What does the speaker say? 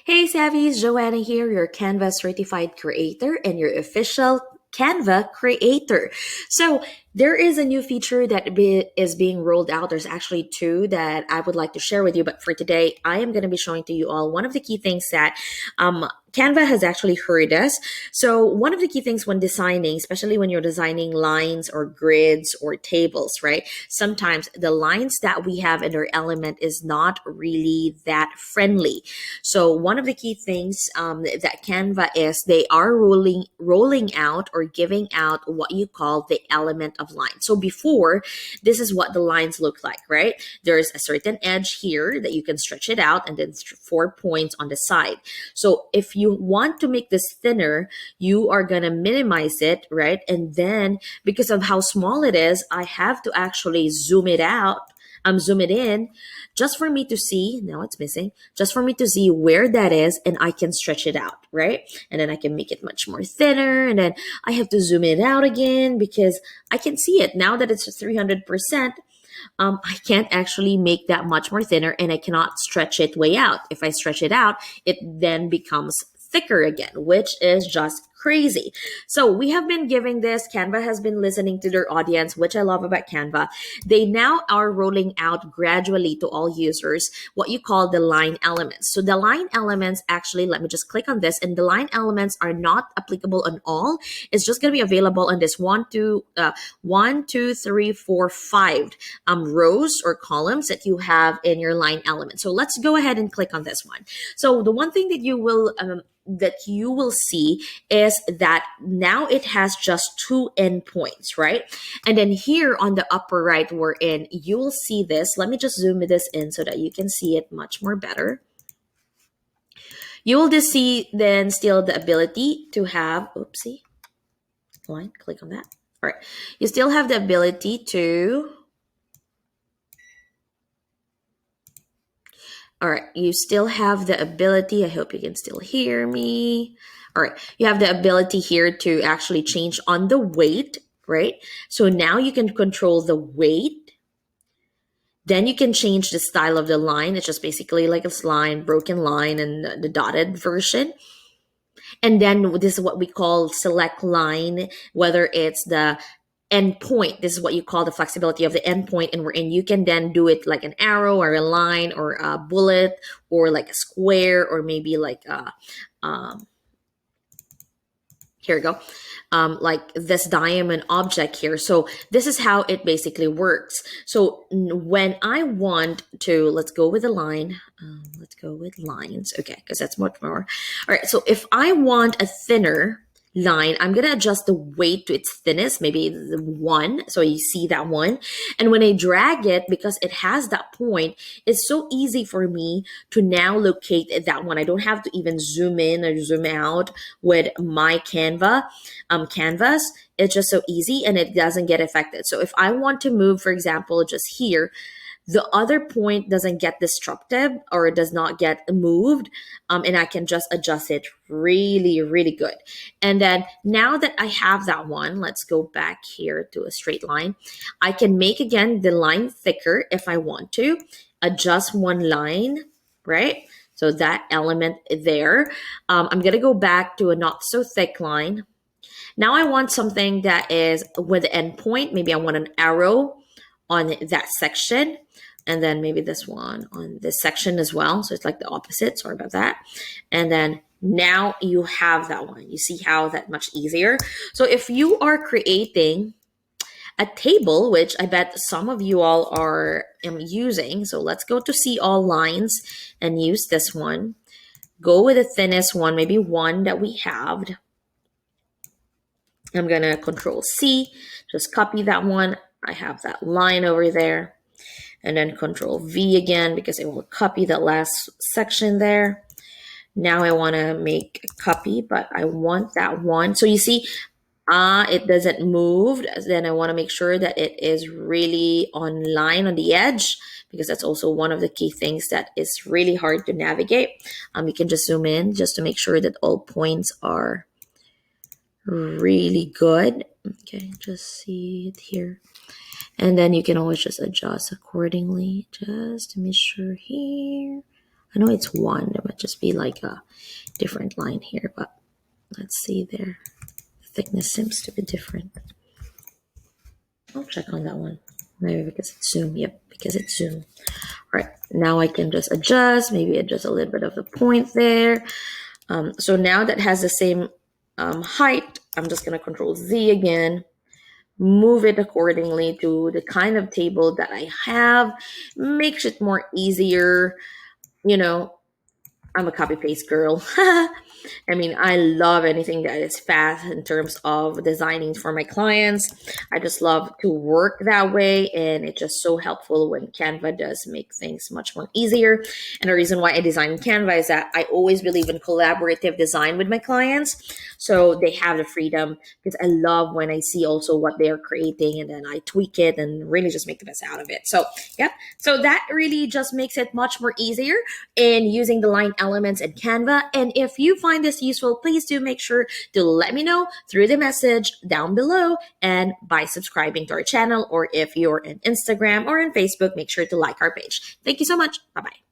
Hey Savvy's, Joanna here, your Canva certified creator and your official Canva creator. So there is a new feature that is being rolled out. There's actually two that I would like to share with you, but for today, I am going to be showing to you all one of the key things that Canva has actually heard us. So one of the key things when designing, especially when you're designing lines or grids or tables, right? Sometimes the lines that we have in our element is not really that friendly. So one of the key things that Canva is, they are rolling out or giving out what you call the element of line. So before, this is what the lines look like, right? There's a certain edge here that you can stretch it out, and then 4 points on the side. So if you want to make this thinner, you are gonna minimize it, right? And then because of how small it is, I have to actually zoom it out. Zoom it in just for me to see. Now it's missing. Just for me to see where that is, and I can stretch it out, right? And then I can make it much more thinner, and then I have to zoom it out again because I can see it now that it's 300%. I can't actually make that much more thinner, and I cannot stretch it way out. If I stretch it out, it then becomes thicker again, which is just crazy. So we have been giving this. Canva has been listening to their audience, which I love about Canva. They now are rolling out gradually to all users what you call the line elements. So the line elements, actually, let me just click on this, and the line elements are not applicable on all. It's just going to be available on this 5 rows or columns that you have in your line element. So let's go ahead and click on this one. So the one thing that you will see is that now it has just 2 endpoints, right? And then here on the upper right we're in, you will see this. Let me just zoom this in so that you can see it much more better. You will just see then still the ability to have, oopsie, line, click on that. All right, you still have the ability to, all right, you still have the ability, I hope you can still hear me. All right, you have the ability here to actually change on the weight, right? So now you can control the weight. Then you can change the style of the line. It's just basically like a line, broken line, and the dotted version. And then this is what we call select line, whether it's the endpoint. This is what you call the flexibility of the endpoint, and you can then do it like an arrow or a line or a bullet or like a square or maybe like a here we go, like this diamond object here. So this is how it basically works. So when I want to, let's go with a line. Let's go with lines, okay, because that's much more. All right, so if I want a thinner line, I'm going to adjust the weight to its thinnest, maybe the 1. So you see that 1. And when I drag it, because it has that point, it's so easy for me to now locate that one. I don't have to even zoom in or zoom out with my canvas. It's just so easy, and it doesn't get affected. So if I want to move, for example, just here, the other point doesn't get disrupted or it does not get moved, and I can just adjust it really, really good. And then now that I have that one, let's go back here to a straight line. I can make again the line thicker if I want to, adjust one line, right? So that element there. I'm gonna go back to a not so thick line. Now I want something that is with the endpoint. Maybe I want an arrow on that section, and then maybe this one on this section as well. So it's like the opposite, sorry about that. And then now you have that one. You see how that much easier. So if you are creating a table, which I bet some of you all are using, so let's go to see all lines and use this one. Go with the thinnest one, maybe 1 that we have. I'm gonna Control C, just copy that one. I have that line over there, and then Control V again because it will copy that last section there. Now I want to make a copy, but I want that one. So you see, it doesn't move. Then I want to make sure that it is really on line on the edge, because that's also one of the key things that is really hard to navigate. You can just zoom in just to make sure that all points are really good. Okay, just see it here. And then you can always just adjust accordingly, just to make sure here. I know it's 1. There might just be like a different line here, but let's see there. The thickness seems to be different. I'll check on that one. Maybe because it's Zoom. Yep, because it's Zoom. All right, now I can just adjust, maybe adjust a little bit of the point there. So now that has the same height, I'm just going to Control Z again, move it accordingly to the kind of table that I have, makes it more easier. You know, I'm a copy paste girl. I mean, I love anything that is fast in terms of designing for my clients. I just love to work that way, and it's just so helpful when Canva does make things much more easier. And the reason why I design in Canva is that I always believe in collaborative design with my clients, so they have the freedom, because I love when I see also what they are creating and then I tweak it and really just make the best out of it. So yeah, so that really just makes it much more easier in using the line elements in Canva. And if you find this useful, please do make sure to let me know through the message down below and by subscribing to our channel, or if you're on Instagram or on Facebook, make sure to like our page. Thank you so much. Bye-bye.